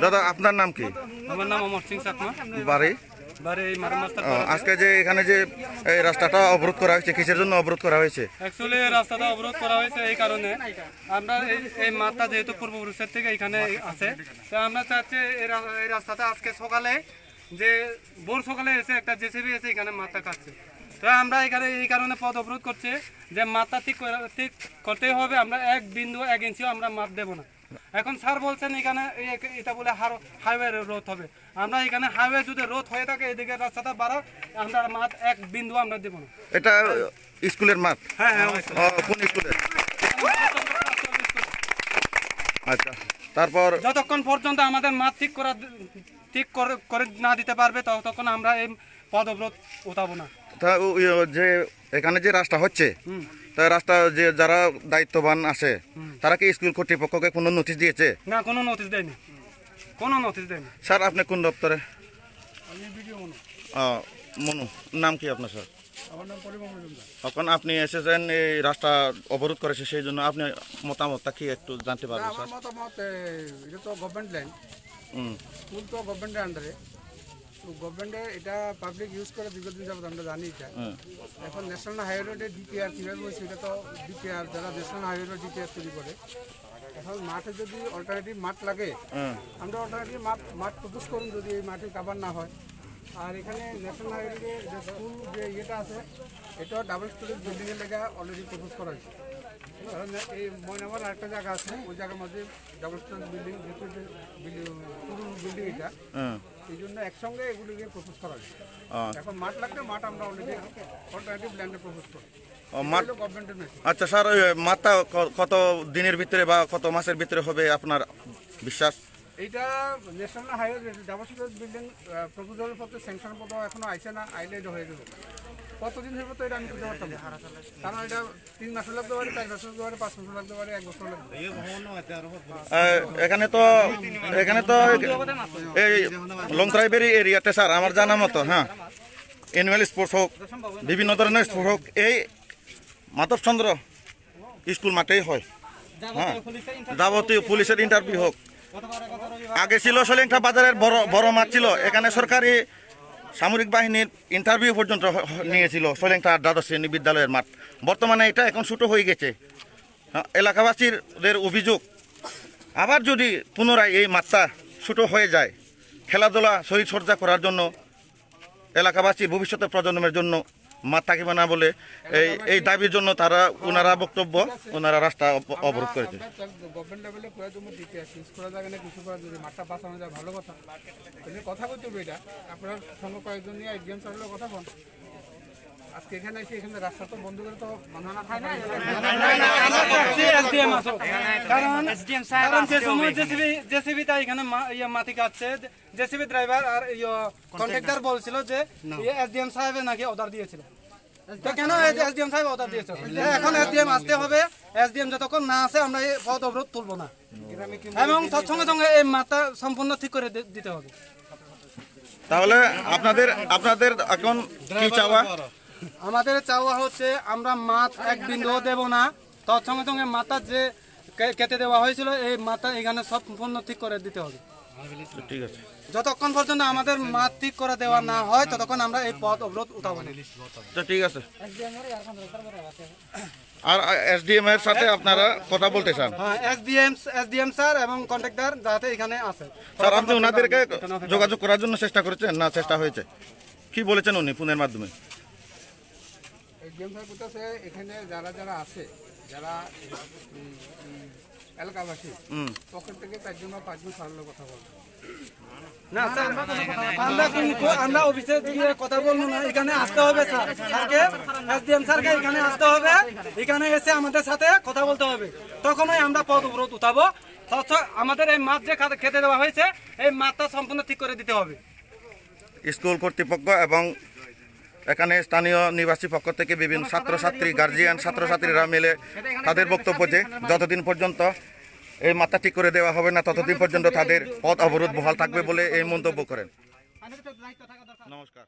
দাদা আপনার নাম কি? আমার নাম অমর সিং চাকমা। বাড়ি? আজকে যে এখানে যে এই রাস্তাটা অবরোধ করা হয়েছে, কিসের জন্য অবরোধ করা হয়েছে? অ্যাকচুয়ালি রাস্তাটা অবরোধ করা হয়েছে এই কারণে, আমরা এই মাঠটা যেহেতু পূর্বপুরুষের থেকে এখানে আছে, তো আমরা চাচ্ছি এই রাস্তাটা আজকে সকালে যে ভোর সকালে এসে একটা জেসিবি এসে এখানে মাঠটা কাটছে। তো আমরা এখানে এই কারণে পথ অবরোধ করছি যে মাঠটা ঠিক করতেই হবে, আমরা 1 বিন্দু 1 ইঞ্চিও আমরা মাঠ দেবো না। এখন স্যার বলছেন এখানে এটা বলে হাইওয়ে রোড হবে, আমরা এখানে হাইওয়ে যদি রোড হয়ে থাকে এদিকে রাস্তাটা বাড়া, আমরা মাঠ 1 বিন্দু আমরা দেবো না। এটা স্কুলের মাঠ? হ্যাঁ হ্যাঁ। কোন স্কুলের? আচ্ছা, তারপর যতক্ষণ পর্যন্ত আমাদের মাঠ ঠিক করে না দিতে পারবে ততক্ষণ আমরা এই পথ অবরোধ উঠাবো না। তা যে এখানে যে রাস্তা হচ্ছে, তা রাস্তা যে যারা দায়িত্ববান আছে তারা কি স্কুল কর্তৃপক্ষকে কোনো নোটিশ দিয়েছে? না, কোনো নোটিশ দেয়নি, কোনো নোটিশ দেয়নি। স্যার আপনি কোন দপ্তরে? আমি ভিডিও মনু। মনু, নাম কি আপনার স্যার? আমার নাম পরিমল মজুমদার। এখন আপনি এসেছেন এই রাস্তা অবরোধ করেছে, সেই জন্য আপনি মতামতটা কি একটু জানতে পারবেন স্যার? আমার মতামত, এটা তো গভর্নমেন্ট ল্যান্ড, স্কুল তো গভর্নমেন্টের আন্ডারে, তো গভর্নমেন্টে এটা পাবলিক ইউজ করে দীর্ঘদিন যাবত আমরা জানি। এটা এখন ন্যাশনাল হাইওয়ে রোডে ডিপিআর কীভাবে হয়েছে, এটা তো ডিপিআর যারা ন্যাশনাল হাইওয়ে রোড ডিপিআর তৈরি করে। এখন মাঠে যদি অল্টারনেটিভ মাঠ লাগে, আমরা অল্টারনেটিভ মাঠ প্রপোজ করুন যদি এই মাঠে কাভার না হয়। আর এখানে ন্যাশনাল হাইওয়ে রোডে যে স্কুল যে ইয়েটা আছে, এটা ডাবল স্টোরেজ বিল্ডিংয়ের লেগে অলরেডি প্রপোজ করা হয়েছে। কারণ এই ময়নামার আরেকটা জায়গা আছে, ওই জায়গার মধ্যে ডাবল স্টোরেজ বিল্ডিং, পুরো বিল্ডিং এটা, এই জন্য একসঙ্গে এগুলিকে প্রপোজ করা হয়েছে। এখন মাঠ লাগবে, মাঠ আমরা অলরেডি অল্টারনেটিভ ল্যান্ডে প্রপোজ করি। আচ্ছা স্যার, ওই মাঠটা কত দিনের ভিতরে বা কত মাসের ভিতরে হবে আপনার বিশ্বাস? এইটা national highway double storage building প্রপোজালের পত্রে স্যাংশন পত্র এখনো আইছে না, আইলে এটা হয়ে যাবে। কতদিন হইব তো এটা আমি বুঝতে পারতাম না, কারণ এটা 3 মাসও লাগতে পারে, 4 মাসও লাগতে পারে, 5 মাসও লাগতে পারে, 1 বছর লাগতে পারে। এখানে তো এই লংথ্রাইবের এরিয়াতে স্যার আমার জানা মতো, হ্যাঁ, অ্যানুয়াল স্পোর্টস হোক, বিভিন্ন ধরনের স্পোর্টস হোক, এই মাধবচন্দ্র স্কুল মাঠেই হয়। হ্যাঁ, যাবতীয় পুলিশের ইন্টারভিউ হোক। আগে ছিল সোলেংটা বাজারের বড় মাঠ ছিল, এখানে সরকারি সামরিক বাহিনীর ইন্টারভিউ পর্যন্ত নিয়েছিল সোলেংটা দ্বাদশ শ্রেণী বিদ্যালয়ের মাঠ। বর্তমানে এটা এখন ছোটো হয়ে গেছে। এলাকাবাসীদের অভিযোগ, আবার যদি পুনরায় এই মাঠটা ছোটো হয়ে যায়, খেলাধুলা শরীরচর্চা করার জন্য, এলাকাবাসীর ভবিষ্যতের প্রজন্মের জন্য মাঠ থাকিবে না বলে এই দাবির জন্য ওনারা বক্তব্য, ওনারা রাস্তা অবরোধ করেছে। গভর্নমেন্ট লেভেলে করে তুমি ডিপিএস ইউজ করা যাবে না, কিছু করা, যদি মাঠটা বাঁচানো যায় ভালো কথা। কথা বলতে হবে, এটা আপনার সঙ্গে কয়েকজন নিয়ে এক্সাম চালালেও কথা বল। আজকে এখানে এসে এখানে রাস্তা তো বন্ধ করে তো মানানো হয় না। জেসিবিটা এখানে মাটি কাটছে, জেসিবি ড্রাইভার আর কন্ট্রাক্টর বলছিল যে এসডিএম সাহেব নাকি অর্ডার দিয়েছিল। তো কেন এসডিএম সাহেব অর্ডার দিয়েছে? এখন এসডিএম আসতে হবে, এসডিএম যতক্ষণ না আসে আমরা এই পথ অবরোধ তুলব না, এবং সঙ্গে সঙ্গে এই মাঠটা সম্পূর্ণ ঠিক করে দিতে হবে। তাহলে আপনাদের এখন কি চাওয়া? আমাদের চাওয়া হচ্ছে আমরা মাঠ 1 বিন্দুও দেব না, তার সঙ্গে সঙ্গে মাথা যে কেটে দেওয়া হয়েছিল এই মাথা এখানে সম্পূর্ণ ঠিক করে দিতে হবে। ঠিক আছে, যতক্ষণ পর্যন্ত আমাদের মাঠ ঠিক করে দেওয়া না হয় ততক্ষণ আমরা এই পথ অবরোধ উঠাবো না। ঠিক আছে। আর এসডিএম এর সাথে আপনারা কথা বলতে চান? হ্যাঁ, এসডিএম স্যার এবং কন্ট্রাক্টর যাতে এখানে আছে। স্যার আপনি ওনাদেরকে যোগাযোগ করার জন্য চেষ্টা করেছেন না? চেষ্টা হয়েছে, কি বলেছেন উনি ফোনের মাধ্যমে? এখানে যারা যারা আছে, যারা এলাকাবাসী, তখন থেকে 4 জন বা 5 জন সারানোর কথা বলবো না স্যার, আমরা অফিসে গিয়ে কথা বলবো না, এখানে আসতে হবে স্যার, এসডিএম স্যারকে এখানে আসতে হবে, এখানে এসে আমাদের সাথে কথা বলতে হবে, তখনই আমরা পথ অবরোধ উঠাবো। আমাদের এই মাঠ যে খেতে দেওয়া হয়েছে এই মাঠটা সম্পূর্ণ ঠিক করে দিতে হবে। স্কুল কর্তৃপক্ষ এবং এখানে স্থানীয় নিবাসী পক্ষ থেকে বিভিন্ন ছাত্রছাত্রী, গার্জিয়ান, ছাত্রছাত্রীরা মিলে তাদের বক্তব্য যে যতদিন পর্যন্ত এই মাথা ঠিক করে দেওয়া হবে না ততদিন পর্যন্ত তাদের পথ অবরোধ বহাল থাকবে বলে এই মন্তব্য করেন। নমস্কার।